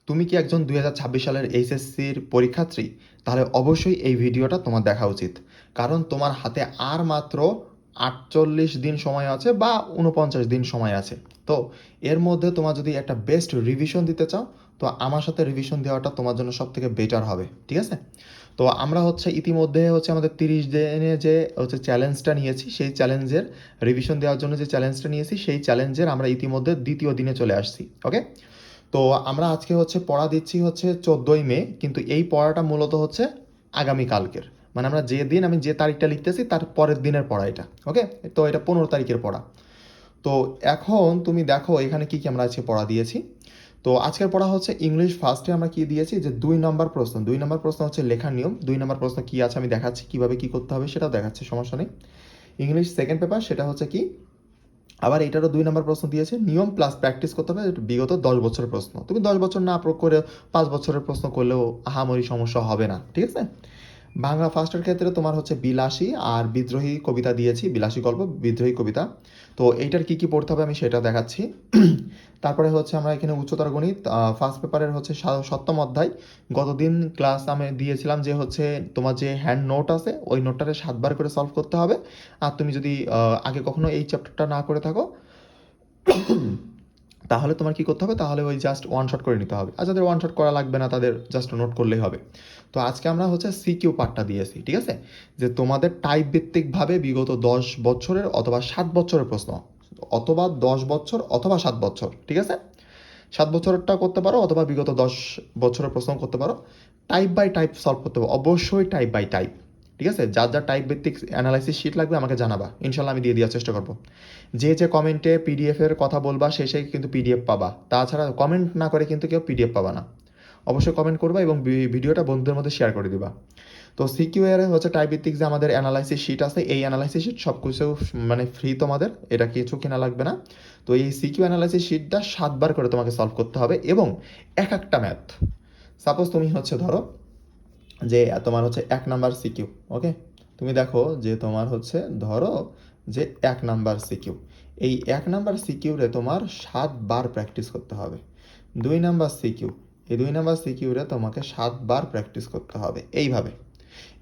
তুমি কি একজন 2026 সালের এইচএসসির পরীক্ষার্থী? তাহলে অবশ্যই এই ভিডিওটা তোমার দেখা উচিত। কারণ তোমার হাতে আর মাত্র 48 দিন সময় আছে বা 49 দিন সময় আছে। তো এর মধ্যে তোমার যদি একটা বেস্ট রিভিশন দিতে চাও, তো আমার সাথে রিভিশন দেওয়াটা তোমার জন্য সবথেকে বেটার হবে। ঠিক আছে? তো আমরা ইতিমধ্যে আমাদের 30 দিনে যে চ্যালেঞ্জটা নিয়েছি, সেই চ্যালেঞ্জের রিভিশন দেওয়ার জন্য যে চ্যালেঞ্জটা নিয়েছি, সেই চ্যালেঞ্জের আমরা ইতিমধ্যে দ্বিতীয় দিনে চলে আসছি। ওকে? তো আমরা আজকে পড়া দিচ্ছি 14ই মে, কিন্তু এই পড়াটা মূলত আগামীকালকের, মানে আমরা যে দিন আমি যে তারিখটা লিখতেছি তার পরের দিনের পড়া এটা। ওকে? তো এটা 15 তারিখের পড়া। তো এখন তুমি দেখো এখানে কি কি আমরা আজকে পড়া দিয়েছি। তো আজকের পড়া ইংলিশ ফার্স্টে আমরা কি দিয়েছি, যে 2 নম্বর প্রশ্ন। 2 নম্বর প্রশ্ন লেখার নিয়ম। 2 নম্বর প্রশ্ন কি আছে আমি দেখাচ্ছি, কিভাবে কি করতে হবে সেটাও দেখাচ্ছি, সমস্যা নেই। ইংলিশ সেকেন্ড পেপার, সেটা কি, আবার এটারও 2 নম্বর প্রশ্ন দিয়েছে, নিয়ম প্লাস প্র্যাকটিস করতে হবে বিগত 10 বছরের প্রশ্ন। তুমি 10 বছর না করে 5 বছরের প্রশ্ন করলেও আহামরি সমস্যা হবে না। ঠিক আছে? বাংলা ফার্স্টের ক্ষেত্রে তোমার বিলাসী আর বিদ্রোহী কবিতা দিয়েছি, বিলাসী গল্প, বিদ্রোহী কবিতা। তো এইটার কি কি পড়তে হবে আমি সেটা দেখাচ্ছি। তারপরে আমরা এখানে উচ্চতর গণিত ফার্স্ট পেপারের 7ম অধ্যায়। গতদিন ক্লাস আমি দিয়েছিলাম যে তোমার যে হ্যান্ড নোট আছে ওই নোটটারে 7 বার করে সলভ করতে হবে। আর তুমি যদি আগে কখনো এই চ্যাপ্টারটা না করে থাকো, তাহলে তোমার কি করতে হবে, তাহলে ওই জাস্ট ওয়ান শট করে নিতে হবে। আর যাদের ওয়ান শট করা লাগবে না তাদের জাস্ট নোট করলেই হবে। তো আজকে আমরা সিকিউ পার্টটা দিয়েছি। ঠিক আছে? যে তোমাদের টাইপ ভিত্তিকভাবে বিগত 10 বছরের অথবা 7 বছরের প্রশ্ন, অথবা 10 বছর অথবা 7 বছর। ঠিক আছে? 7 বছরটা করতে পারো অথবা বিগত 10 বছরের প্রশ্ন করতে পারো। টাইপ বাই টাইপ সলভ করতে হবে, অবশ্যই টাইপ বাই টাইপ। ঠিক আছে? যার যার টাইপ ভিত্তিক অ্যানালাইসিস শিট লাগবে আমাকে জানাবা, ইনশাল্লাহ আমি দিয়ে দেওয়ার চেষ্টা করবো। যে যে কমেন্টে পিডিএফের কথা বলবা শেষে কিন্তু পিডিএফ পাবা, তাছাড়া কমেন্ট না করে কিন্তু কেউ পিডিএফ পাবা না। অবশ্যই কমেন্ট করবা এবং ভিডিওটা বন্ধুদের মধ্যে শেয়ার করে দিবা। তো সিকিউ এর টাইপ ভিত্তিক যে আমাদের অ্যানালাইসিস শিট আছে, এই অ্যানালাইসিস শিট সব কিছু মানে ফ্রি তোমাদের, এটা কিছু কেনা লাগবে না। তো এই সিকিউ অ্যানালাইসিস শিটটা 7 বার করে তোমাকে সলভ করতে হবে, এবং এক একটা ম্যাথ, সাপোজ তুমি ধরো যে তোমার 1 নাম্বার সিকিউ। ওকে? তুমি দেখো যে তোমার ধরো যে 1 নাম্বার সিকিউ, এই 1 নাম্বার সিকিউরে তোমার 7 বার প্র্যাকটিস করতে হবে। 2 নাম্বার সিকিউ, এই 2 নাম্বার সিকিউরে তোমাকে 7 বার প্র্যাকটিস করতে হবে। এইভাবে,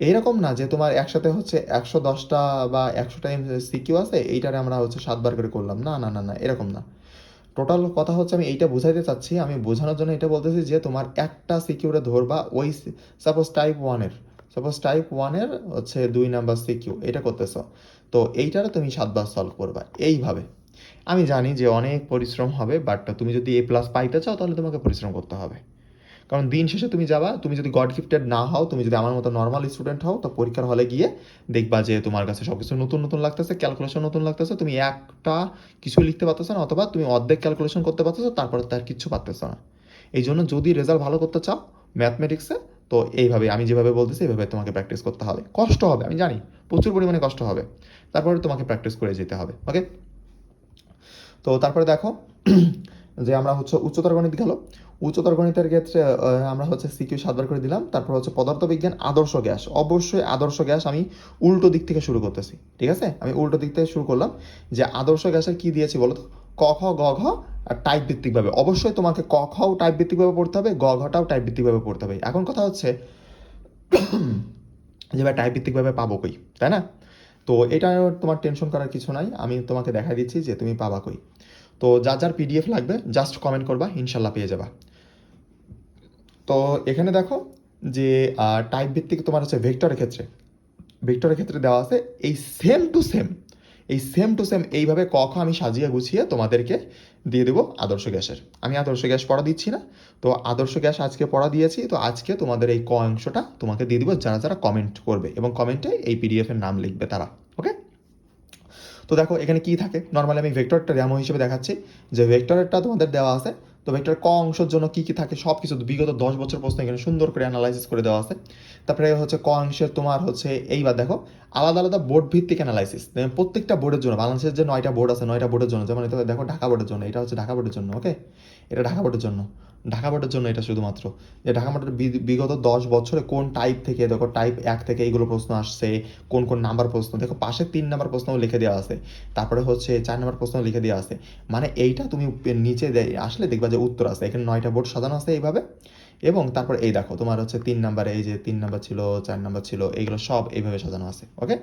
এইরকম না যে তোমার একসাথে 110টা বা 100 টাইম সিকিউ আছে, এইটারে আমরা 7 বার করে করলাম, না না না না, এরকম না। টোটাল কথা আমি এইটা বোঝাইতে চাচ্ছি, আমি বোঝানোর জন্য এটা বলতেছি যে তোমার একটা সিকিউরে ধরবা ওই, সাপোজ টাইপ ওয়ানের, 2 নাম্বার সিকিউ এটা করতেছো, তো এইটারে তুমি 7 বার সলভ করবা এইভাবে। আমি জানি যে অনেক পরিশ্রম হবে, বাট তুমি যদি A+ পাইতে চাও তাহলে তোমাকে পরিশ্রম করতে হবে। কারণ দিন শেষে তুমি যাবা, তুমি যদি গড গিফটেড না হও, তুমি যদি আমার মতো নর্মাল স্টুডেন্ট হও, তো পরীক্ষার হলে গিয়ে দেখবা যে তোমার কাছে সব কিছু নতুন নতুন লাগতেছে, ক্যালকুলেশন নতুন লাগতেছে, তুমি একটা কিছু লিখতে পারতেছো না, অথবা তুমি অর্ধেক ক্যালকুলেশন করতে পারতেছো, তারপরে তার কিচ্ছু পারতেছো না। এই জন্য যদি রেজাল্ট ভালো করতে চাও ম্যাথমেটিক্সে, তো এইভাবে আমি যেভাবে বলতেছি এইভাবে তোমাকে প্র্যাকটিস করতে হবে। কষ্ট হবে, আমি জানি প্রচুর পরিমাণে কষ্ট হবে, তারপরে তোমাকে প্র্যাকটিস করে যেতে হবে। ওকে? তো তারপরে দেখো যে আমরা উচ্চতর গণিত গেল। উচ্চতর গণিতের ক্ষেত্রে আমরা সিকিউ 7 বার করে দিলাম। তারপর পদার্থবিজ্ঞান আদর্শ গ্যাস, অবশ্যই আদর্শ গ্যাস আমি উল্টো দিক থেকে শুরু করতেছি। ঠিক আছে? আমি উল্টো দিক থেকে শুরু করলাম। যে আদর্শ গ্যাসের কি দিয়েছি বলো তো, ক খ গ ঘ আর টাইপ ভিত্তিকভাবে। অবশ্যই তোমাকে ক খও টাইপ ভিত্তিকভাবে পড়তে হবে, গ ঘটাও টাইপ ভিত্তিকভাবে পড়তে হবে। এখন কথা যে ভাই টাইপ ভিত্তিকভাবে পাবো কই, তাই না? তো এটা তোমার টেনশন করার কিছু নাই, আমি তোমাকে দেখা দিচ্ছি যে তুমি পাবা কই। তো যার যার পিডিএফ লাগবে জাস্ট কমেন্ট করবা, ইনশাল্লাহ পেয়ে যাবা। তো এখানে দেখো যে টাইপ ভিত্তিক তোমার ভেক্টরের ক্ষেত্রে, ভেক্টরের ক্ষেত্রে দেওয়া আছে এই সেম টু সেম, এই সেম টু সেম এইভাবে ক খ আমি সাজিয়ে গুছিয়ে তোমাদেরকে দিয়ে দেবো আদর্শ গ্যাসের। আমি আদর্শ গ্যাস পড়া দিচ্ছি না, তো আদর্শ গ্যাস আজকে পড়া দিয়েছি, তো আজকে তোমাদের এই ক অংশটা তোমাকে দিয়ে দিব যারা যারা কমেন্ট করবে, এবং কমেন্টে এই পিডিএফের নাম লিখবে তারা। ওকে? তো দেখো এখানে কি থাকে, নর্মালি আমি ভেক্টরটা ডেমো হিসেবে দেখাচ্ছি। যে ভেক্টরেরটা তোমাদের দেওয়া আছে, তো ভেক্টর ক অংশের জন্য কি কি থাকে সব কিছু বিগত 10 বছর প্রশ্ন এখানে সুন্দর করে অ্যানালাইসিস করে দেওয়া আছে। তারপরে ক অংশের তোমার এইবার দেখো আলাদা আলাদা বোর্ড ভিত্তিক অ্যানালাইসিস, প্রত্যেকটা বোর্ডের জন্য, বাংলাদেশের যে 9টা বোর্ড আছে 9টা বোর্ডের জন্য, যেমন এটা দেখো ঢাকা বোর্ডের জন্য, এটা ঢাকা বোর্ডের জন্য। ওকে? এটা ঢাকা বোর্ডের জন্য। ঢাকা বোর্ডের জন্য এটা শুধুমাত্র, যে ঢাকা বোর্ডের বিগত 10 বছরে কোন টাইপ থেকে, দেখো টাইপ 1 থেকে এইগুলো প্রশ্ন আসছে, কোন কোন নাম্বার প্রশ্ন, দেখো পাশে 3 নাম্বার প্রশ্নও লিখে দেওয়া আছে, তারপরে হচ্ছে 4 নাম্বার প্রশ্ন লিখে দেওয়া আছে। মানে এইটা তুমি নিচে আসলে দেখবা যে উত্তর আছে, এখানে 9টা বোর্ড সাজানো আছে এইভাবে। এবং তারপর এই দেখো তোমার হচ্ছে 3 নাম্বারে, এই যে 3 নাম্বার ছিল, 4 নাম্বার ছিল, এইগুলো সব এইভাবে সাজানো আছে। ওকে,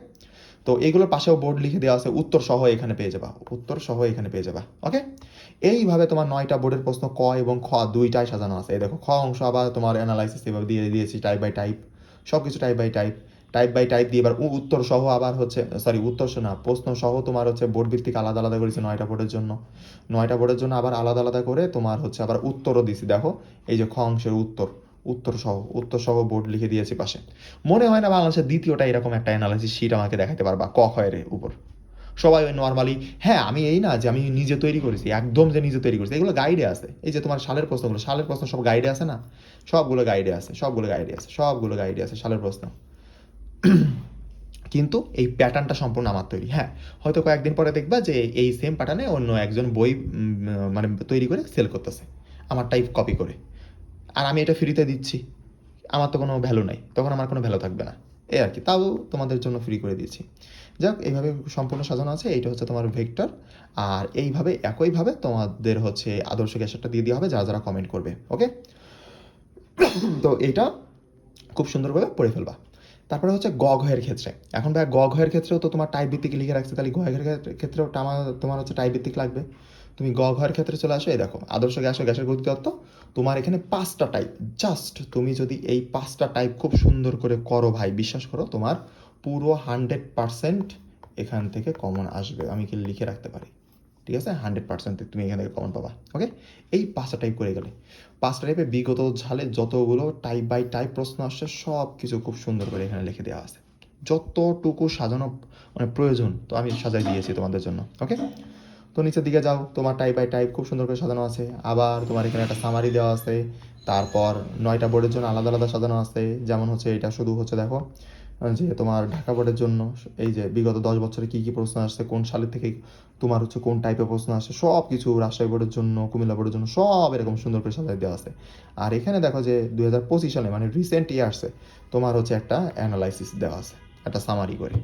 তো এইগুলোর পাশেও বোর্ড লিখে দেওয়া আছে, উত্তর সহ এখানে পেয়ে যাবা, উত্তর সহ এখানে পেয়ে যাবা। ওকে, এইভাবে তোমার 9টা বোর্ডের প্রশ্ন ক এবং খ দুইটাই সাজানো আছে। এই দেখো খ অংশ আবার তোমার অ্যানালাইসিস এভাবে দিয়ে দিয়েছি, টাইপ বাই টাইপ, সব কিছু type by type, type by type দিয়ে এবার উত্তর সহ আবার হচ্ছে, সরি উত্তর না, প্রশ্ন সহ তোমার হচ্ছে বোর্ড ভিত্তিক আলাদা আলাদা করেছি 9টা বোর্ডের জন্য। 9টা বোর্ডের জন্য আবার আলাদা আলাদা করে তোমার হচ্ছে আবার উত্তরও দিছি। দেখো এই যে খ অংশের উত্তর, উত্তর সহ বোর্ড লিখে দিয়েছি পাশে। মনে হয় না বাংলাদেশের দ্বিতীয়টা এরকম একটা অ্যানালাইসিস শিট আমাকে দেখাতে পারবা ক খ এর উপর। সবাই ওই নর্মালি, হ্যাঁ আমি এই না যে আমি নিজে তৈরি করেছি, একদম যে নিজে তৈরি করেছি, এগুলো গাইডে আছে। এই যে তোমার সালের প্রশ্ন সব গাইডে আছে না, সবগুলো গাইডে আছে, সবগুলো গাইডে আছে সালের প্রশ্ন। কিন্তু এই প্যাটার্নটা সম্পূর্ণ আমার তৈরি। হ্যাঁ, হয়তো কয়েকদিন পরে দেখবা যে এই সেম প্যাটার্নে অন্য একজন বই মানে তৈরি করে সেল করতেছে আমার টাইপ কপি করে, আর আমি এটা ফ্রিতে দিচ্ছি, আমার তো কোনো ভ্যালু নাই, তখন আমার কোনো ভ্যালু থাকবে না, এই আর কি। তাও তোমাদের জন্য ফ্রি করে দিয়েছি। যাক, এইভাবে সম্পূর্ণ সাজানো আছে। এইটা হচ্ছে তোমার ভেক্টর, আর এইভাবে একইভাবে তোমাদের হচ্ছে আদর্শ গ্যাসেটটা দিয়ে দেওয়া হবে যারা যারা কমেন্ট করবে। ওকে, তো এইটা খুব সুন্দরভাবে পড়ে ফেলবা। তারপরে হচ্ছে গ ঘয়ের ক্ষেত্রে, এখন ভাই গ ঘয়ের ক্ষেত্রেও তো তোমার টাইপ ভিত্তিক লিখে রাখছে, তাহলে ঘয়ের ক্ষেত্রেও তোমার হচ্ছে টাইপ ভিত্তিক লাগবে। তুমি গ ঘয়ের ক্ষেত্রে চলে আসো, এই দেখো আদর্শ গ্যাস ও গ্যাসের গতিতত্ত্ব, তোমার এখানে 5টা টাইপ। জাস্ট তুমি যদি এই 5টা টাইপ খুব সুন্দর করে করো ভাই, বিশ্বাস করো তোমার পুরো 100% এখান থেকে কমন আসবে। আমি কি লিখে রাখতে পারি, ঠিক আছে, 100% তুমি এখান থেকে কমন পাবা। ওকে, এই 5টা টাইপ করে গেলে, 5টা টাইপে বিগত ঝালে যতগুলো টাইপ বাই টাইপ প্রশ্ন আসছে সব কিছু খুব সুন্দর করে এখানে লিখে দেওয়া আছে। যতটুকু সাজানো মানে প্রয়োজন তো আমি সাজাই দিয়েছি তোমাদের জন্য। ওকে, তো নিচের দিকে যাও, তোমার টাইপ বাই টাইপ খুব সুন্দর করে সাজানো আছে। আবার তোমার এখানে একটা সামারি দেওয়া আছে। তারপর 9টা বোর্ডের জন্য আলাদা আলাদা সাজানো আছে। যেমন হচ্ছে এটা শুধু হচ্ছে দেখো যে তোমার ঢাকা বোর্ডের জন্য এই যে বিগত 10 বছরে কী কী প্রশ্ন আসছে, কোন সালের থেকে তোমার হচ্ছে কোন টাইপের প্রশ্ন আসছে, সব কিছু রাজশাহী বোর্ডের জন্য, কুমিল্লা বোর্ডের জন্য সব এরকম সুন্দর করে সাজাই দেওয়া আছে। আর এখানে দেখো যে 2025 সালে মানে রিসেন্ট ইয়ার্সে তোমার হচ্ছে একটা অ্যানালাইসিস দেওয়া আছে, একটা সামারি করে।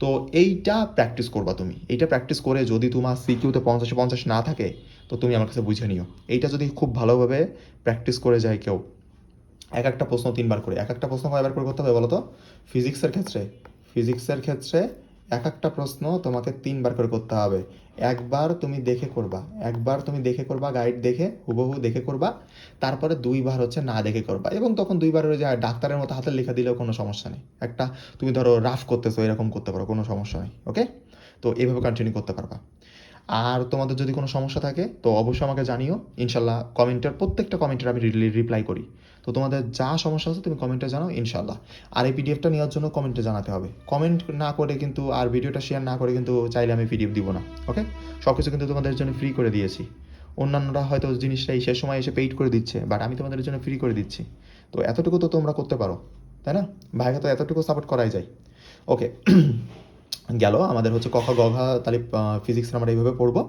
তো এইটা প্র্যাকটিস করবা তুমি, এইটা প্র্যাকটিস করে যদি তোমার সিকিউতে 50-50 না থাকে তো তুমি আমার কাছে বুঝে নিও। এইটা যদি খুব ভালোভাবে প্র্যাকটিস করে যায় কেউ, এক একটা প্রশ্ন 3বার করে, এক একটা প্রশ্ন কয়বার করে করতে হবে বলো তো? ফিজিক্সের ক্ষেত্রে, ফিজিক্সের ক্ষেত্রে এক একটা প্রশ্ন তোমাকে 3বার করে করতে হবে। একবার তুমি দেখে করবা, একবার তুমি দেখে করবা, গাইড দেখে হুবহু দেখে করবা, তারপরে 2বার হচ্ছে না দেখে করবা। এবং তখন 2বার ওই যে ডাক্তারের মতো হাতে লেখা দিলেও কোনো সমস্যা নেই। একটা তুমি ধরো রাফ করতেছো, এরকম করতে পারো, কোনো সমস্যা নেই। ওকে, তো এইভাবে কন্টিনিউ করতে পারবা। আর তোমাদের যদি কোনো সমস্যা থাকে তো অবশ্যই আমাকে জানিও, ইনশাল্লাহ কমেন্টের প্রত্যেকটা কমেন্টের আমি রিপ্লাই করি। তো তোমাদের যা সমস্যা আছে তুমি কমেন্টে জানাও ইনশাল্লাহ। আর এই পিডিএফটা নেওয়ার জন্য কমেন্টে জানাতে হবে। কমেন্ট না করে কিন্তু আর ভিডিওটা শেয়ার না করে কিন্তু চাইলে আমি পিডিএফ দিব না। ওকে, সব কিছু কিন্তু তোমাদের জন্য ফ্রি করে দিয়েছি। অন্যান্যরা হয়তো জিনিসটা এই শেষ সময় এসে পেইড করে দিচ্ছে, বাট আমি তোমাদের জন্য ফ্রি করে দিচ্ছি। তো এতটুকু তো তোমরা করতে পারো, তাই না? ভাইকে তো এতটুকু সাপোর্ট করাই যায়। ওকে, গেল আমাদের হচ্ছে ক খ গ ঘ, তাহলে ফিজিক্সের আমরা এইভাবে পড়বো।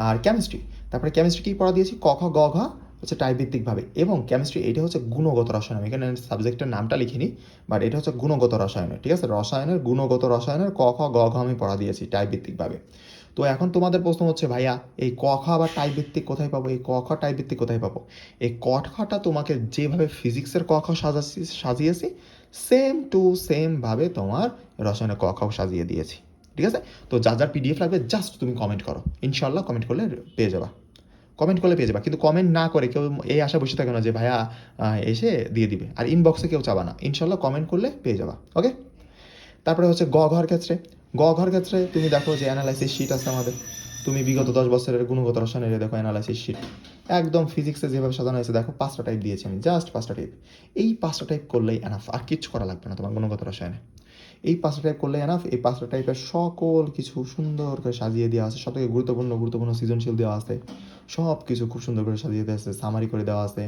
আর কেমিস্ট্রি, তারপরে কেমিস্ট্রি কী পড়া দিয়েছি, ক খ গ ঘ হচ্ছে টাইপভিত্তিকভাবে। এবং কেমিস্ট্রি এটা হচ্ছে গুণগত রসায়ন, এখানে সাবজেক্টের নামটা লিখিনি, বাট এটা হচ্ছে গুণগত রসায়নের, ঠিক আছে, রসায়নের গুণগত রসায়নের ক খ গ ঘ আমি পড়া দিয়েছি টাইপভিত্তিকভাবে। তো এখন তোমাদের প্রশ্ন হচ্ছে ভাইয়া এই ক খ আবার টাইপ ভিত্তিক কোথায় পাবো, এই ক খ টাইপ ভিত্তিক কোথায় পাবো? এই ক খটা তোমাকে যেভাবে ফিজিক্সের ক খ সাজিয়েছি সেম টু সেমভাবে তোমার রসায়নের ক খ সাজিয়ে দিয়েছি, ঠিক আছে। তো যা যার পিডিএফ লাগবে জাস্ট তুমি কমেন্ট করো, ইনশাল্লাহ কমেন্ট করলে পেয়ে যাবা, কমেন্ট করলে পেয়ে যাবা। কিন্তু কমেন্ট না করে কেউ এই আশা বসে থাকে না যে ভাইয়া এসে দিয়ে দিবে, আর ইনবক্সে কেউ চাবা না, ইনশাল্লাহ কমেন্ট করলে পেয়ে যাবা। ওকে, তারপরে হচ্ছে গ ঘর ক্ষেত্রে, গ ঘর ক্ষেত্রে তুমি দেখো যে অ্যানালাইসিস শিট আছে আমাদের। তুমি বিগত 10 বছরের গুণগত রসায়নের দেখো অ্যানালাইসিস শিট, একদম ফিজিক্সে যেভাবে সাজানো হয়েছে দেখো, 5টা টাইপ দিয়েছি আমি, জাস্ট 5টা টাইপ। এই 5টা টাইপ করলেই এনাফ, আর কিচ্ছু করা লাগবে না তোমার গুণগত রসায়নে। এই 5টা টাইপ করলেই এনাফ। এই 5টা টাইপের সকল কিছু সুন্দর করে সাজিয়ে দেওয়া আছে, সবথেকে গুরুত্বপূর্ণ গুরুত্বপূর্ণ সৃজনশীল দেওয়া আছে, সব কিছু খুব সুন্দর করে সাজিয়ে দেওয়া আছে, সামারি করে দেওয়া আছে,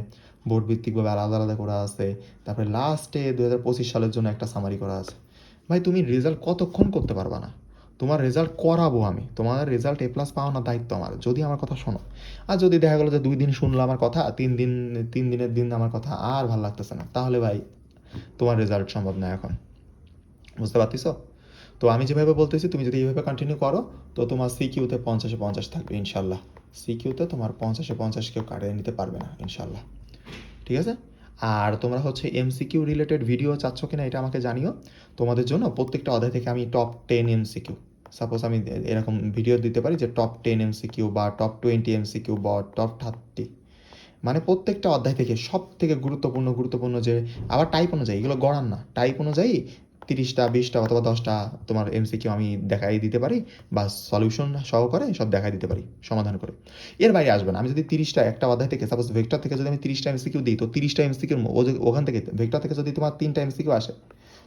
বোর্ড ভিত্তিকভাবে আলাদা আলাদা করা আছে। তারপরে লাস্টে 2025 সালের জন্য একটা সামারি করা আছে। ভাই তুমি রেজাল্ট কতক্ষণ করতে পারবা না, তোমার রেজাল্ট করাবো আমি, তোমার রেজাল্ট A+ পাওয়ানোর দায়িত্ব আমার, যদি আমার কথা শোনো। আর যদি দেখা গেলো যে 2 দিন শুনলো আমার কথা, 3 দিনের দিন আমার কথা আর ভালো লাগতেছে না, তাহলে ভাই তোমার রেজাল্ট সম্ভব না এখন। বুঝতে পারতেছো? তো আমি যেভাবে বলতেছি তুমি যদি এইভাবে কন্টিনিউ করো, তো তোমার সিকিউতে 50-50 থাকবে ইনশাল্লাহ। সিকিউতে তোমার 50-50 কেউ কাটিয়ে নিতে পারবে না ইনশাল্লাহ। ঠিক আছে? আর তোমরা হচ্ছে MCQ রিলেটেড ভিডিও চাচ্ছ কিনা এটা আমাকে জানিও। তোমাদের জন্য প্রত্যেকটা অধ্যায় থেকে আমি টপ 10 MCQ, সাপোজ আমি এরকম ভিডিও দিতে পারি যে টপ 10 MCQ বা টপ 20 MCQ বা টপ 30, মানে প্রত্যেকটা অধ্যায় থেকে সব থেকে গুরুত্বপূর্ণ যে, আবার টাইপ অনুযায়ী, এগুলো গড়ান না, টাইপ অনুযায়ী 30টা 20টা অথবা 10টা তোমার MCQ আমি দেখাই দিতে পারি, বা সলিউশন সহকারে সব দেখাই দিতে পারি সমাধান করে। এর বাইরে আসবে না। আমি যদি 30টা একটা অধ্যায় থেকে, সাপোজ ভেক্টর থেকে যদি আমি 30টা MCQ দিই, তো 30টা MCQ ওখান থেকে ভেক্টর থেকে যদি তোমার 3টা MCQ আসে,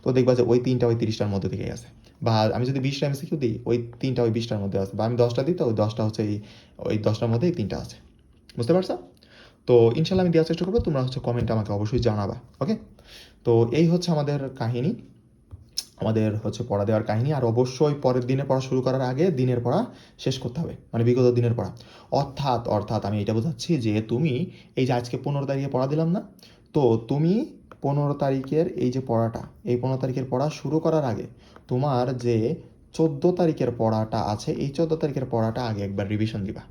তো দেখবা যে ওই 3টা ওই 30টার মধ্যে থেকেই আসে। বা আমি যদি 20টা MCQ দিই, ওই 3টা ওই 20টার মধ্যে আসে। বা আমি 10টা দিই, তো ওই 10টা হচ্ছে ওই 10টার মধ্যে এই 3টা আছে। বুঝতে পারছো? তো ইনশাল্লাহ আমি দেওয়ার চেষ্টা করবো, তোমরা হচ্ছে কমেন্টে আমাকে অবশ্যই জানাবা। ওকে? তো এই হচ্ছে আমাদের কাহিনী, আমাদের হচ্ছে পড়া দেওয়ার কাহিনী। আর অবশ্যই পরের দিনে পড়া শুরু করার আগে দিনের পড়া শেষ করতে হবে, মানে বিগত দিনের পড়া। অর্থাৎ আমি এটা বোঝাচ্ছি যে তুমি এই যে আজকে 15 তারিখে পড়া দিলাম না, তো তুমি 15 তারিখের এই যে পড়াটা, এই 15 তারিখের পড়া শুরু করার আগে তোমার যে 14 তারিখের পড়াটা আছে, এই 14 তারিখের পড়াটা আগে একবার রিভিশন দিবা।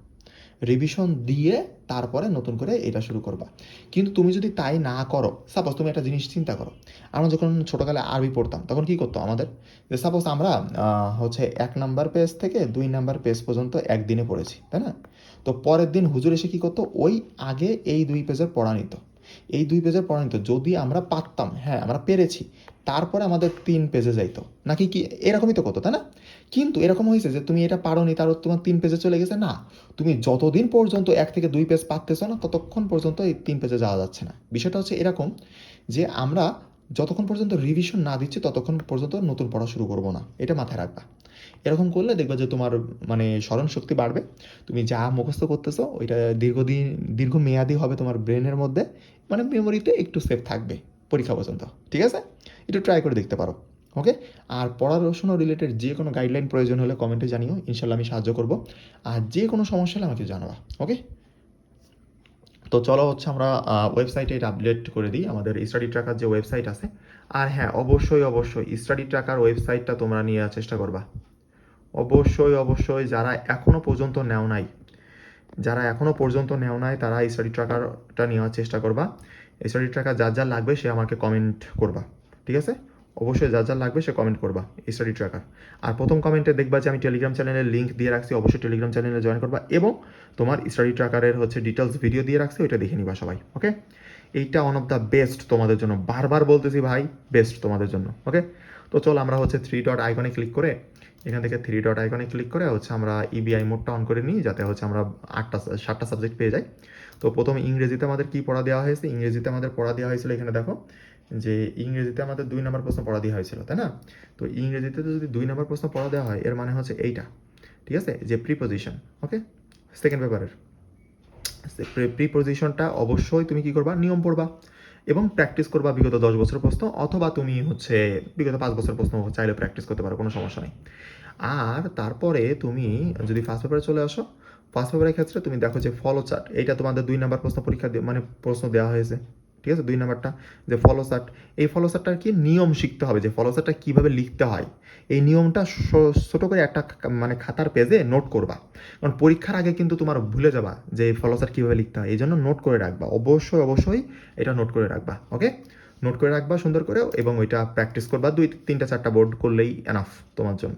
রিভিশন দিয়ে তারপরে নতুন করে এটা শুরু করবা। কিন্তু তুমি যদি তাই না করো, সাপোজ তুমি একটা জিনিস চিন্তা করো, আমরা যখন ছোটোকালে আরবি পড়তাম তখন কি করতো আমাদের, যে সাপোজ আমরা হচ্ছে 1 নাম্বার পেজ থেকে 2 নাম্বার পেজ পর্যন্ত একদিনে পড়েছি, তাই না? তো পরের দিন হুজুর এসে কী করতো, ওই আগে এই 2 পেজের পড়া নিত। এই 2 পেজের পড়া নিত, যদি আমরা পারতাম, হ্যাঁ আমরা পেরেছি, তারপরে আমাদের 3 পেজে যাইতো, নাকি কি এরকমই তো করতো, তাই না? কিন্তু এরকম হয়েছে যে তুমি এটা পারোনি, তার তোমার 3 পেজে চলে গেছে না, তুমি যতদিন পর্যন্ত 1 থেকে 2 পেজ পারতেছো না, ততক্ষণ পর্যন্ত এই 3 পেজে যাওয়া যাচ্ছে না। বিষয়টা হচ্ছে এরকম যে আমরা যতক্ষণ পর্যন্ত রিভিশন না দিচ্ছি ততক্ষণ পর্যন্ত নতুন পড়া শুরু করবো না, এটা মাথায় রাখবা। এরকম করলে দেখবা যে তোমার মানে স্মরণ শক্তি বাড়বে, তুমি যা মুখস্থ করতেছো ওইটা দীর্ঘমেয়াদী হবে তোমার ব্রেনের মধ্যে, মানে মেমোরিতে একটু সেফ থাকবে পরীক্ষা পর্যন্ত। ঠিক আছে? একটু ট্রাই করে দেখতে পারো। ওকে? আর পড়াশোনা রিলেটেড যে কোনো গাইডলাইন প্রয়োজন হলে কমেন্টে জানিও, ইনশাল্লাহ আমি সাহায্য করব। আর যে কোনো সমস্যা হলে আমাকে জানাবা। ওকে? তো চলো হচ্ছে আমরা ওয়েবসাইটে এটা আপডেট করে দিই, আমাদের স্টাডি ট্র্যাকার যে ওয়েবসাইট আছে। আর হ্যাঁ, অবশ্যই স্টাডি ট্র্যাকার ওয়েবসাইটটা তোমরা নেওয়ার চেষ্টা করবা। অবশ্যই যারা এখনও পর্যন্ত নেও নাই তারা স্টাডি ট্র্যাকারটা নেওয়ার চেষ্টা করবা। স্টাডি ট্র্যাকার যার লাগবে সে আমাকে কমেন্ট করবা। ঠিক আছে? অবশ্যই যার লাগবে সে কমেন্ট করবা স্টাডি ট্র্যাকার। আর প্রথম কমেন্টে দেখবা যে আমি টেলিগ্রাম চ্যানেলের লিঙ্ক দিয়ে রাখছি, অবশ্যই টেলিগ্রাম চ্যানেলে জয়েন করবা, এবং তোমার স্টাডি ট্র্যাকারের হচ্ছে ডিটেলস ভিডিও দিয়ে রাখছি, ওইটা দেখে নিবা সবাই। ওকে? এইটা ওয়ান অফ দ্য বেস্ট তোমাদের জন্য, বারবার বলতেছি ভাই, বেস্ট তোমাদের জন্য। ওকে? তো চলো আমরা হচ্ছে 3 ডট আইকনে ক্লিক করে, এখান থেকে 3 ডট আইকনে ক্লিক করে হচ্ছে আমরা ইবিআই মোডটা অন করে নিই, যাতে হচ্ছে আমরা 7টা সাবজেক্ট পেয়ে যাই। তো প্রথম ইংরেজিতে আমাদের কি পড়া দেওয়া হয়েছে, ইংরেজিতে আমাদের পড়া দেওয়া হয়েছিল, এখানে দেখো যে ইংরেজিতে আমাদের 2 নম্বর প্রশ্ন পড়া দেওয়া হয়েছিল, তাই না? তো ইংরেজিতে যদি 2 নম্বর প্রশ্ন পড়া দেওয়া হয়, এর মানে হচ্ছে এইটা। ঠিক আছে? যে প্রিপোজিশন। ওকে? সেকেন্ড পেপারের প্রিপোজিশনটা অবশ্যই তুমি কি করবা, নিয়ম পড়বা এবং প্র্যাকটিস করবা বিগত 10 বছরের প্রশ্ন, অথবা তুমি হচ্ছে বিগত 5 বছরের প্রশ্ন চাইলে প্র্যাকটিস করতে পারো, কোনো সমস্যা নেই। আর তারপরে তুমি যদি ফার্স্ট পেপারে চলে আসো, ফার্স্ট পেপারের ক্ষেত্রে তুমি দেখো যে ফলো চার্ট, এইটা তোমাদের 2 নম্বর প্রশ্ন পরীক্ষা মানে প্রশ্ন দেওয়া হয়েছে। ঠিক আছে? 2 নম্বরটা যে ফলো চার্ট, এই ফলো চার্টটার কি নিয়ম শিখতে হবে, যে ফলো চার্টটা কীভাবে লিখতে হয়, এই নিয়মটা ছোটো করে একটা মানে খাতার পেজে নোট করবা। কারণ পরীক্ষার আগে কিন্তু তোমার ভুলে যাবা যে এই ফলো চার্ট কীভাবে লিখতে হয়, এই জন্য নোট করে রাখবা, অবশ্যই এটা নোট করে রাখবা। ওকে? নোট করে রাখবা সুন্দর করে, এবং ওইটা প্র্যাকটিস করবা 2-3-4টা বোর্ড করলেই এনাফ তোমার জন্য।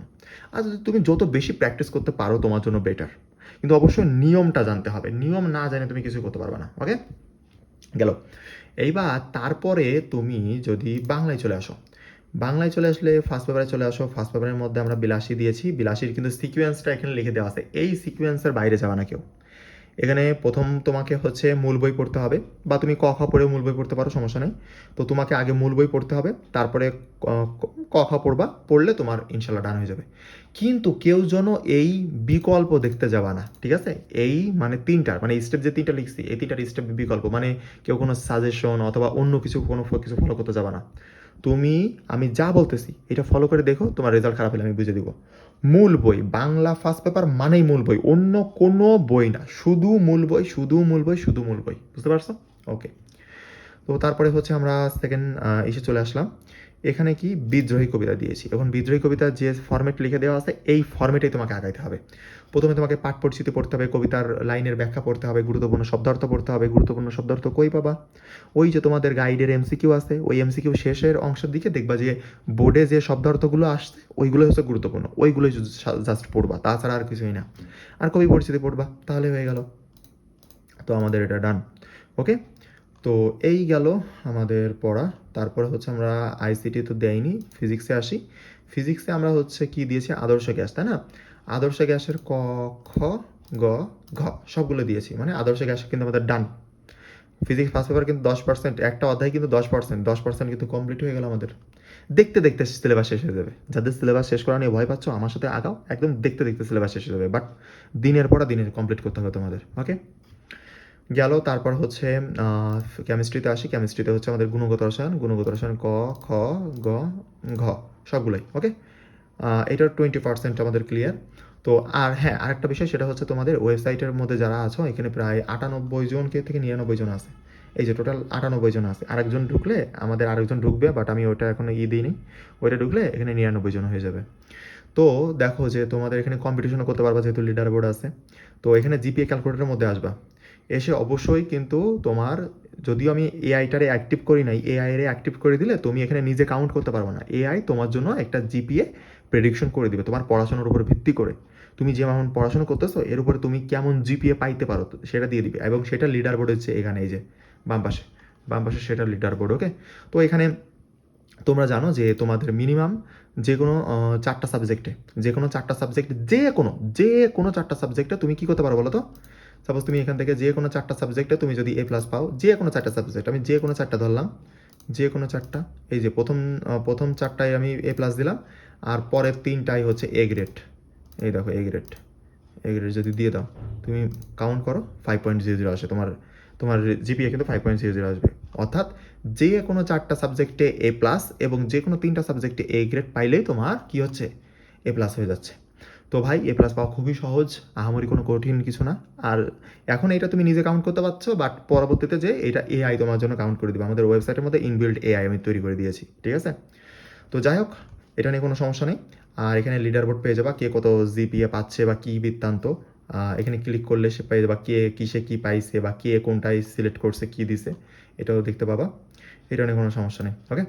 আর যদি তুমি যত বেশি প্র্যাকটিস করতে পারো তোমার জন্য বেটার, কিন্তু অবশ্যই নিয়মটা জানতে হবে, নিয়ম না জানে তুমি কিছু করতে পারবে না। ওকে? গেল। এইবার তারপরে তুমি যদি বাংলায় চলে আসো, বাংলায় চলে আসলে ফার্স্ট পেপারে চলে আসো। ফার্স্ট পেপারের মধ্যে আমরা 82 দিয়েছি, 82-র কিন্তু সিকোয়েন্সটা এখানে লিখে দেওয়া আছে, এই সিকোয়েন্সের বাইরে যাবে না কেউ। এখানে প্রথম তোমাকে হচ্ছে মূল বই পড়তে হবে, বা তুমি ক খ পড়ে মূল বই পড়তে পারো, সমস্যা নেই। তো তোমাকে আগে মূল বই পড়তে হবে, তারপরে ক খ পড়বা, পড়লে তোমার ইনশাল্লাহ ডান হয়ে যাবে। কিন্তু কেউ যেন এই বিকল্প দেখতে যাবা না। ঠিক আছে? এই মানে 3টার মানে স্টেপ যে 3টা লিখছি, এই 3টার স্টেপ বিকল্প, মানে কেউ কোনো সাজেশন অথবা অন্য কিছু ফলো করতে যাবা না। তুমি আমি যা বলতেছি এটা ফলো করে দেখো, তোমার রেজাল্ট খারাপ হলে আমি বুঝে দিব। মূল বই বাংলা ফার্স্ট পেপার মানেই মূল বই, অন্য কোনো বই না, শুধু মূল বই, শুধু মূল বই, শুধু মূল বই, বুঝতে পারছো? ওকে। তো তারপরে হচ্ছে আমরা সেকেন্ড এসে চলে আসলাম। এখানে কি বিদ্রোহী কবিতা দিয়েছি। এখন বিদ্রোহী কবিতা যে ফর্মেট লিখে দেওয়া আছে এই ফর্মেটেই তোমাকে আগাইতে হবে। প্রথমে তোমাকে পাঠ পরিচিতি পড়তে হবে, কবিতার লাইনের ব্যাখ্যা পড়তে হবে, গুরুত্বপূর্ণ শব্দার্থ পড়তে হবে। গুরুত্বপূর্ণ শব্দার্থ কই পাবা? ওই যে তোমাদের গাইডের এমসিকিউ আছে, ওই এমসিকিউ শেষের অংশের দিকে দেখবা যে বোর্ডে যে শব্দার্থগুলো আসছে ওইগুলো হচ্ছে গুরুত্বপূর্ণ, ওইগুলোই জাস্ট পড়বা, তাছাড়া আর কিছুই না। আর কবি পরিচিতি পড়বা, তাহলে হয়ে গেল। তো আমাদের এটা ডান। ওকে। তো এই গেল আমাদের পড়া। তারপরে হচ্ছে আমরা আইসিটি তো দেয়নি, ফিজিক্সে আসি। ফিজিক্সে আমরা হচ্ছে কি দিয়েছি, আদর্শ গ্যাস, তাই না? আদর্শ গ্যাসের ক, খ, গ, ঘ সবগুলো দিয়েছি, মানে আদর্শ গ্যাস কিন্তু আমাদের ডান। ফিজিক্স ফার্স্ট পেপার কিন্তু 10%, একটা অধ্যায় কিন্তু 10%, 10% কিন্তু কমপ্লিট হয়ে গেল আমাদের। দেখতে দেখতে সিলেবাস শেষ হয়ে যাবে। যাদের সিলেবাস শেষ করা নিয়ে ভয় পাচ্ছ আমার সাথে আগাও, একদম দেখতে দেখতে সিলেবাস শেষ হয়ে যাবে, বাট দিনের পর দিনের কমপ্লিট করতে হবে তোমাদের। ওকে, গেল। তারপর হচ্ছে কেমিস্ট্রিতে আসি। কেমিস্ট্রিতে হচ্ছে আমাদের গুণগত রসায়ন, গুণগত রসায়ন ক, খ, গ, ঘ সবগুলোই। ওকে, এটার 20% আমাদের ক্লিয়ার। তো আর হ্যাঁ, আরেকটা বিষয় সেটা হচ্ছে তোমাদের ওয়েবসাইটের মধ্যে যারা আছো এখানে প্রায় 98 জনকে থেকে 99 জন আছে। এই যে টোটাল 98 জন আছে, আরেকজন ঢুকলে আমাদের আরেকজন ঢুকবে, বাট আমি ওটা এখন দিইনি। ওইটা ঢুকলে এখানে 99 জন হয়ে যাবে। তো দেখো যে তোমাদের এখানে কম্পিটিশনও করতে পারবা যেহেতু লিডার বোর্ড আছে। তো এখানে জিপিএ ক্যালকুলেটরের মধ্যে আসবা, এসে অবশ্যই কিন্তু তোমার, যদিও আমি এআইটারে অ্যাক্টিভ করি নাই, এআই এর অ্যাক্টিভ করে দিলে তুমি এখানে নিজে কাউন্ট করতে পারবে না। এআই তোমার জন্য একটা জিপিএ প্রেডিকশন করে দিবে তোমার পড়াশোনার উপর ভিত্তি করে। তুমি যেমন পড়াশোনা করতেছো এর উপরে তুমি কেমন জিপিএ পাইতে পারো সেটা দিয়ে দিবে, এবং সেটা লিডার বোর্ড হচ্ছে এখানে, এই যে বাম পাশে, বাম পাশে সেটা লিডার বোর্ড। ওকে, তো এখানে তোমরা জানো যে তোমাদের মিনিমাম যে কোনো 4টা সাবজেক্টে, যে কোনো 4টা সাবজেক্টে, যে কোনো 4টা সাবজেক্টে তুমি কী করতে পারো বলো তো? সাপোজ তুমি এখান থেকে যে কোনো 4টা সাবজেক্টে তুমি যদি এ প্লাস পাও, যে কোনো 4টা সাবজেক্ট, আমি যে কোনো 4টা ধরলাম, যে কোনো 4টা, এই যে প্রথম 4টায় আমি এ প্লাস দিলাম, আর পরের 3টাই হচ্ছে এ গ্রেড। এই দেখো এ গ্রেড, এ গ্রেড যদি দিয়ে দাও, তুমি কাউন্ট করো 5.00 আসে তোমার, তোমার জিপিএ কিন্তু 5.00 আসবে। অর্থাৎ যে কোনো 4টা সাবজেক্টে এ প্লাস এবং যে কোনো 3টা সাবজেক্টে এ গ্রেড পাইলেই তোমার কি হচ্ছে, এ প্লাস হয়ে যাচ্ছে। তো ভাই এ প্লাস পাওয়া খুবই সহজ, আহামরি কোনো কঠিন কিছু না। আর এখন এটা তুমি নিজে কাউন্ট করতে পারছো, বাট পরবর্তীতে যে এটা এআই তোমার জন্য কাউন্ট করে দিবে। আমাদের ওয়েবসাইটের মধ্যে ইনবিল্ড এআই আমি তৈরি করে দিয়েছি, ঠিক আছে? তো যাই হোক, এটা নিয়ে কোনো সমস্যা নেই। আর এখানে লিডার বোর্ড পেয়ে যাবা, কে কত জিপিএ পাচ্ছে বা কী বৃত্তান্ত। এখানে ক্লিক করলে সে পেয়ে যাবা কে কিসে কী পাইছে বা কে কোনটাই সিলেক্ট করছে কী দিছে, এটাও দেখতে পাবা। এটা নিয়ে কোনো সমস্যা নেই। ওকে,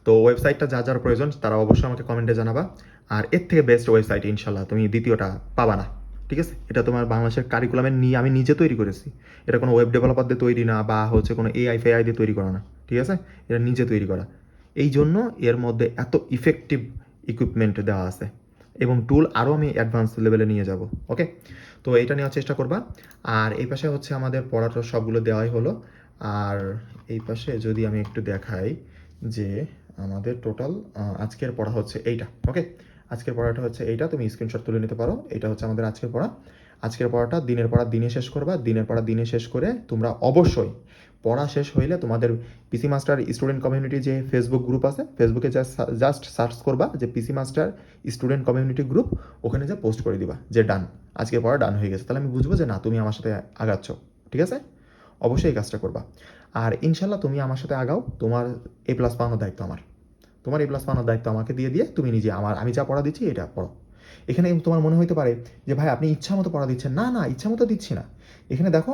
তো ওয়েবসাইটটা যা যার প্রয়োজন তারা অবশ্যই আমাকে কমেন্টে জানাবা। আর এর থেকে বেস্ট ওয়েবসাইট ইনশাল্লাহ তুমি দ্বিতীয়টা পাবা না, ঠিক আছে? এটা তোমার বাংলাদেশের কারিকুলামের নিয়ে আমি নিজে তৈরি করেছি। এটা কোনো ওয়েব ডেভেলপার দিয়ে তৈরি না, বা হচ্ছে কোনো এআই ফেআই দিয়ে তৈরি করা না, ঠিক আছে? এটা নিজে তৈরি করা। এই জন্য এর মধ্যে এত ইফেক্টিভ ইকুইপমেন্ট দেওয়া আছে, এবং টুল আরও আমি অ্যাডভান্স লেভেলে নিয়ে যাব। ওকে, তো এটা নেওয়ার চেষ্টা করবা। আর এই পাশে হচ্ছে আমাদের পড়াটা সবগুলো দেওয়াই হলো। আর এই পাশে যদি আমি একটু দেখাই যে আমাদের টোটাল আজকের পড়া হচ্ছে এইটা। ওকে, আজকের পড়াটা হচ্ছে এইটা, তুমি স্ক্রিনশট তুলে নিতে পারো। এটা হচ্ছে আমাদের আজকের পড়া। আজকের পড়াটা দিনের পড়া দিনে শেষ করবা। দিনের পড়া দিনে শেষ করে তোমরা অবশ্যই পড়া শেষ হইলে তোমাদের পিসি মাস্টার স্টুডেন্ট কমিউনিটি যে ফেসবুক গ্রুপ আছে, ফেসবুকে জাস্ট সার্চ করবা যে পিসি মাস্টার স্টুডেন্ট কমিউনিটি গ্রুপ, ওখানে যা পোস্ট করে দিবা যে ডান, আজকের পড়া ডান হয়ে গেছে। তাহলে আমি বুঝবো যে না তুমি আমার সাথে আগাচ্ছ, ঠিক আছে? অবশ্যই এই কাজটা করবা। আর ইনশাল্লাহ তুমি আমার সাথে আগাও, তোমার এ প্লাস পাওয়ানোর দায়িত্ব আমার। তোমার এ প্লাস পাওয়ানোর দায়িত্ব আমাকে দিয়ে তুমি নিজে আমি যা পড়া দিচ্ছি এটা পড়ো। এখানে তোমার মনে হতে পারে যে ভাই আপনি ইচ্ছা মতো পড়া দিচ্ছেন, না না, ইচ্ছা মতো দিচ্ছি না। এখানে দেখো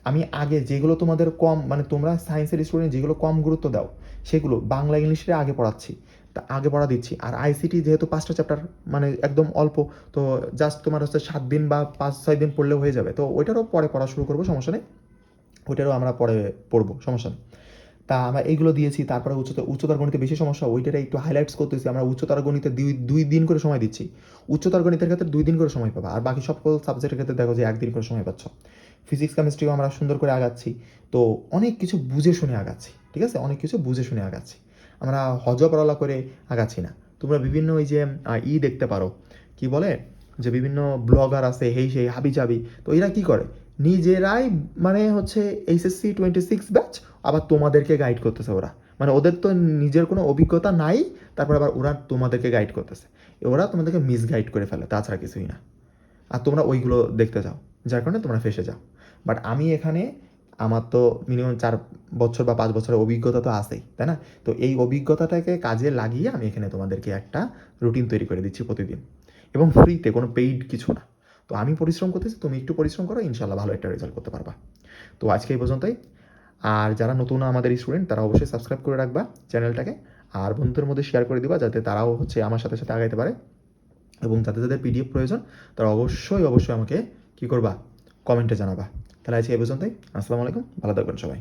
আমি আগে যেগুলো তোমাদের কম, মানে তোমরা সায়েন্সের স্টুডেন্ট যেগুলো কম গুরুত্ব দাও সেগুলো বাংলা ইংলিশে আগে পড়াচ্ছি, তা আগে পড়া দিচ্ছি। আর আইসিটি যেহেতু 5টা চ্যাপ্টার, মানে একদম অল্প, তো জাস্ট তোমার হচ্ছে 7 দিন বা 5-6 দিন পড়লেও হয়ে যাবে। তো ওইটারও পরে পড়া শুরু করবো, সমস্যা নেই। ওইটারও আমরা পরে পড়বো, সমস্যা নেই। তা আমরা এইগুলো দিয়েছি। তারপরে উচ্চতর গণিতে বেশি সমস্যা, ওইটারে একটু হাইলাইটস করতেছি। আমরা উচ্চতর গণিতে দুই দিন করে সময় দিচ্ছি। উচ্চতর গণিতের ক্ষেত্রে 2 দিন করে সময় পাবা, আর বাকি সকল সাবজেক্টের ক্ষেত্রে দেখো যে 1 দিন করে সময় পাচ্ছ। ফিজিক্স কেমিস্ট্রিও আমরা সুন্দর করে আগাচ্ছি। তো অনেক কিছু বুঝে শুনে আগাচ্ছি, ঠিক আছে? অনেক কিছু বুঝে শুনে আগাচ্ছি, আমরা হজবরলা করে আগাচ্ছি না। তোমরা বিভিন্ন ওই যে দেখতে পারো, কি বলে, যে বিভিন্ন ব্লগার আছে সেই হাবি জাবি, তো এরা কি করে নিজেরাই, মানে হচ্ছে এইচএসসি 26 ব্যাচ আবার তোমাদেরকে গাইড করতেছে ওরা। মানে ওদের তো নিজের কোনো অভিজ্ঞতা নাই, তারপর আবার ওরা তোমাদেরকে গাইড করতেছে। ওরা তোমাদেরকে মিসগাইড করে ফেলে, তাছাড়া কিছুই না। আর তোমরা ওইগুলো দেখতে যাও, যার কারণে তোমরা ফেঁসে যাও। বাট আমি এখানে, আমার তো মিনিমাম 4 বছর বা 5 বছরের অভিজ্ঞতা তো আছেই, তাই না? তো এই অভিজ্ঞতাটাকে কাজে লাগিয়ে আমি এখানে তোমাদেরকে একটা রুটিন তৈরি করে দিচ্ছি প্রতিদিন, এবং ফ্রিতে, কোনো পেইড কিছু না। তো আমি পরিশ্রম করতেছি, তুমি একটু পরিশ্রম করো, ইনশাল্লাহ ভালো একটা রেজাল্ট করতে পারবা। তো আজকে এই পর্যন্তই। আর যারা নতুন আমাদের স্টুডেন্ট, তারা অবশ্যই সাবস্ক্রাইব করে রাখবা চ্যানেলটাকে, আর বন্ধুদের মধ্যে শেয়ার করে দিবা, যাতে তারাও আমার সাথে সাথে আগাইতে পারে। এবং যাদের যাদের পিডিএফ প্রয়োজন, তারা অবশ্যই অবশ্যই আমাকে কী করবা, কমেন্টে জানাবা। তাহলে আজকে এই পর্যন্তই। আসসালামু আলাইকুম, ভালো থাকবেন সবাই।